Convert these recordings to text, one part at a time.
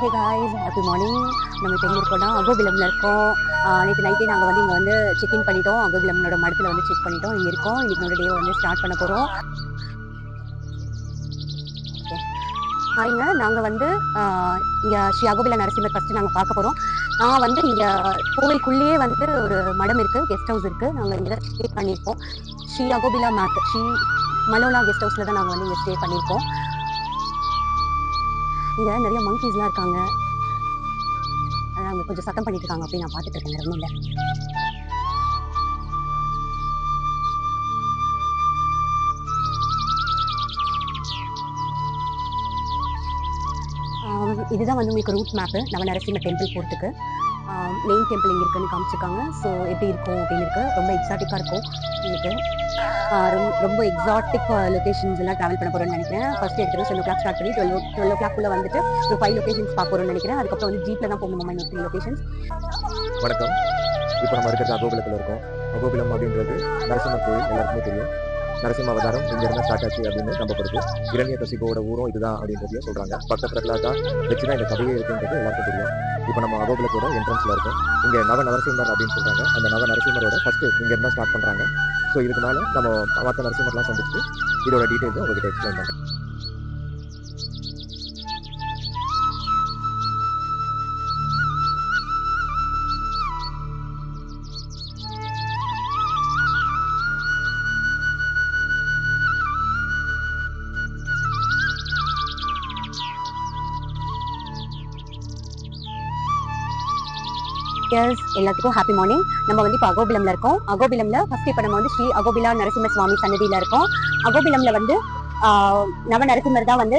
Hey guys, happy morning. நம்ம இப்போ எங்கே இருக்கோம்னா அகோபிலமில் இருக்கோம். நேற்று நைட்டே நாங்கள் வந்து இங்கே வந்து செக்இன் பண்ணிட்டோம். அகோபிலமனோட மடத்தில் வந்து செக் பண்ணிட்டோம். இங்கே இருக்கோம். இன்னைக்கு டே வந்து ஸ்டார்ட் பண்ண போகிறோம். நாங்கள் வந்து இங்கே ஸ்ரீ அகோபில நரசிம்மர் ஃபஸ்ட்டு நாங்கள் பார்க்க போகிறோம். நான் வந்து இங்கே கோவிலுக்குள்ளேயே வந்து ஒரு மடம் இருக்குது, கெஸ்ட் ஹவுஸ் இருக்குது. நாங்கள் இங்கே ஸ்டே பண்ணியிருக்கோம். ஸ்ரீ அகோபிலா மேத் ஸ்ரீ மலோலா கெஸ்ட் ஹவுஸில் தான் நாங்கள் வந்து இங்கே ஸ்டே பண்ணியிருக்கோம். இங்கே நிறைய மங்கீஸ்லாம் இருக்காங்க. அவங்க கொஞ்சம் சத்தம் பண்ணிட்டு இருக்காங்க அப்படின்னு நான் பார்த்துட்டு இருக்கேன். ஒன்றும் இல்லை. இதுதான் வந்து உங்களுக்கு ரூட் மேப்பு நவநரசிம்ம டெம்பிள் போகிறதுக்கு. மெயின் டெம்பிள் இங்கே இருக்குன்னு காமிச்சிருக்காங்க. ஸோ எப்படி இருக்கும் அப்படின்னு இருக்குது. ரொம்ப எக்ஸாட்டிக்காக இருக்கும் உங்களுக்கு. ரொம்ப எக்ஸாட்டிக் லொக்கேஷன்ஸ் எல்லாம் ட்ராவல் பண்ண போகிறோம்னு நினைக்கிறேன். ஃபர்ஸ்ட் எடுத்துகிட்டு 7 o'clock ஸ்டார்ட் பண்ணி 12 o'clock வந்துட்டு ஒரு 5 லொக்கேஷன்ஸ் பார்க்க போகிறோம்னு நினைக்கிறேன். அதுக்கப்புறம் வந்து ஜீப்பில் தான் போகணும். இன்னும் 3 லொக்கேஷன்ஸ். வணக்கம். இப்போ நம்ம இருக்கிறது அகோபிலத்தில் இருக்கோம். அகோபிலம் அப்படின்றது நரசிம்மர் கோயில், எல்லாருக்குமே தெரியும். நரசிம்ம அவதாரம் இங்கிருந்து ஸ்டார்ட் ஆச்சு அப்படின்னு நம்பப்படுது. இரண்யகசிபோட ஊரும் இதுதான் அப்படின்றதையும் சொல்றாங்க. பக்த பிரகலாதா வச்சுதான் இந்த கதையே இருக்குன்றது எல்லாருக்கும் தெரியும். இப்போ நம்ம அகோபிலத்தோட என்ட்ரன்ஸ்ல இருக்கோம். இங்க நரசிம்மர் அப்படின்னு சொல்றாங்க. அந்த நரசிம்மரோட ஃபர்ஸ்ட் இங்க இருந்தா ஸ்டார்ட் பண்றாங்க. ஸோ இதுக்கு மேல நம்ம மற்ற நரசிம்மர்லாம் சந்திச்சு இதோட டீடைல்ஸ் உங்ககிட்ட எக்ஸ்பிளைன் பண்றேன். எல்லாத்துக்கும் ஹாப்பி மார்னிங். நம்ம வந்து இப்போ அகோபிலம்ல இருக்கோம். அகோபிலம்ல ஃபர்ஸ்ட் இப்போ நம்ம வந்து ஸ்ரீ அகோபிலா நரசிம்ம சுவாமி சன்னதியில இருக்கோம். அகோபிலம்ல வந்து நவ நரசிம்மர் தான் வந்து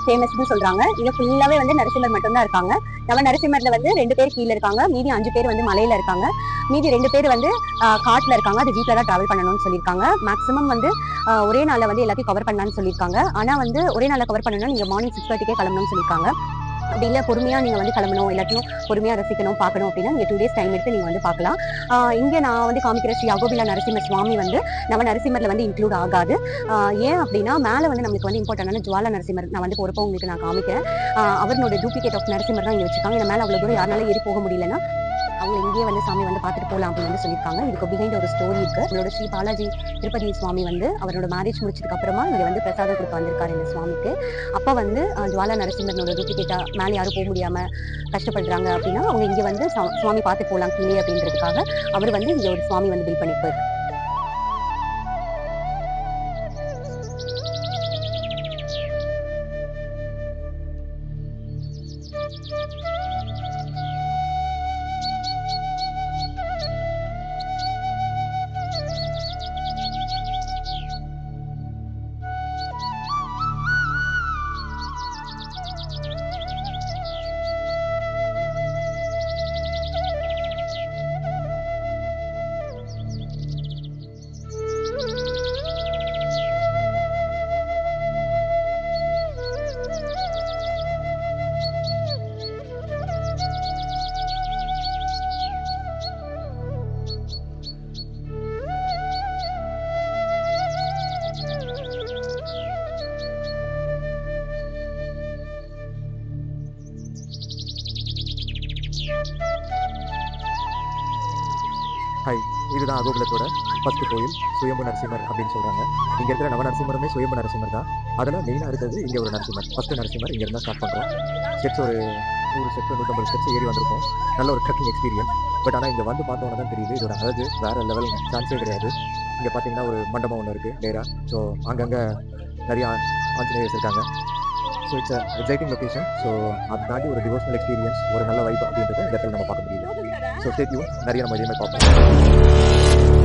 ஃபேமஸ்னு சொல்றாங்க. இங்க ஃபுல்லாவே வந்து நரசிம்மர் மட்டும் தான் இருக்காங்க. நவ நரசிம்மர்ல வந்து 2 பேர் கீழே இருக்காங்க, மீதி 5 பேர் வந்து மலையில இருக்காங்க, மீதி 2 பேர் வந்து காட்டுல இருக்காங்க. அது ஜீப்ல தான் டிராவல் பண்ணணும்னு சொல்லியிருக்காங்க. மேக்ஸிமம் வந்து ஒரே நாள்ல வந்து எல்லாத்தையும் கவர் பண்ணலாம்னு சொல்லியிருக்காங்க. ஆனா வந்து ஒரே நாள்ல கவர் பண்ணணும்னா நீங்க மார்னிங் 6:30 கிளம்பணும்னு சொல்லியிருக்காங்க. அப்படி இல்லை பொறுமையாக நீங்கள் வந்து கிளம்பணும், எல்லாத்தையும் பொறுமையாக ரசிக்கணும், பார்க்கணும் அப்படின்னா நீங்கள் 2 days டைம் எடுத்து நீங்கள் வந்து பார்க்கலாம். இங்கே நான் வந்து காமிக்கிற ஸ்ரீ அகோபிலா நரசிம்ம சுவாமி வந்து நவ நரசிம்மரில் வந்து இன்க்ளூட் ஆகாது. ஏன் அப்படின்னா மேலே வந்து நம்மளுக்கு வந்து இம்பார்ட்டன்டான ஜுவாலா நரசிம்மர் நான் வந்து பொறுப்பாக உங்களுக்கு நான் காமிக்கிறேன். அவரோட டூப்ளிகேட் ஆஃப் நரசிம்மர் தான் இங்கே வச்சிருக்காங்க. இந்த மேலே அவ்வளோ தூரம் யாரால ஏறி போக முடியலன்னா அவங்க இங்கேயே வந்து சாமி வந்து பார்த்துட்டு போகலாம் அப்படின்னு வந்து சொல்லியிருக்காங்க. இதுக்கு பிஹைண்ட் ஒரு ஸ்டோரி இருக்கு. அவரோட ஸ்ரீ பாலாஜி திருப்பதி சுவாமி வந்து அவரோட மேரேஜ் முடிச்சதுக்கு அப்புறமா இங்க வந்து பிரசாதம் கொடுக்க வந்திருக்காரு இந்த சுவாமிக்கு. அப்ப வந்து ஜுவாலா நரசிம்மரோட டூப்ளிகேட்டா மேலே யாரும் போக முடியாம கஷ்டப்படுறாங்க அப்படின்னா அவங்க இங்க வந்து சுவாமி பார்த்து போகலாம் கீழே அப்படின்றதுக்காக அவர் வந்து இங்க ஒரு சுவாமி வந்து பில் பண்ணிருப்பாரு. ஹாய், இதுதான் அகோபிலத்தோட ஃபர்ஸ்ட் கோயில், சுயம்பு நரசிம்மர் அப்படின்னு சொல்றாங்க. இங்க இருக்கிற நவ நரசிம்மருமே சுயம்பு நரசிம்மர் தான். அதில் மெயினாக இருக்கிறது இங்கே ஒரு நரசிம்மர், ஃபர்ஸ்ட் நரசிம்மர் இங்க இருந்தால் ஸ்டார்ட் பண்ணுறோம். ஸ்டெப்ஸ் ஒரு 100 ஸ்டெப்ஸ் 150 ஸ்டெப்ஸ் ஏறி வந்திருக்கும். நல்ல ஒரு ட்ரக்கிங் எக்ஸ்பீரியன்ஸ். பட் ஆனால் இங்கே வந்து பார்த்தோன்னா தான் தெரியுது இதோட அழகு வேற லெவல், சான்ஸே கிடையாது. இங்கே பார்த்தீங்கன்னா ஒரு மண்டபம் ஒன்று இருக்குது, டேரா. ஸோ அங்கங்கே நிறைய ஆஞ்சநேயர்ஸ் இருக்காங்க. So it's exciting location. So அதை தாண்டி ஒரு டிவோஷனல் எக்ஸ்பீரியன்ஸ், ஒரு நல்ல வைப் அப்படின்றத இந்த இடத்துல நம்ம பார்க்க முடியுது. ஸோ ஸ்டே டியூன், நிறைய நம்ம இதே மாதிரி பார்ப்போம்.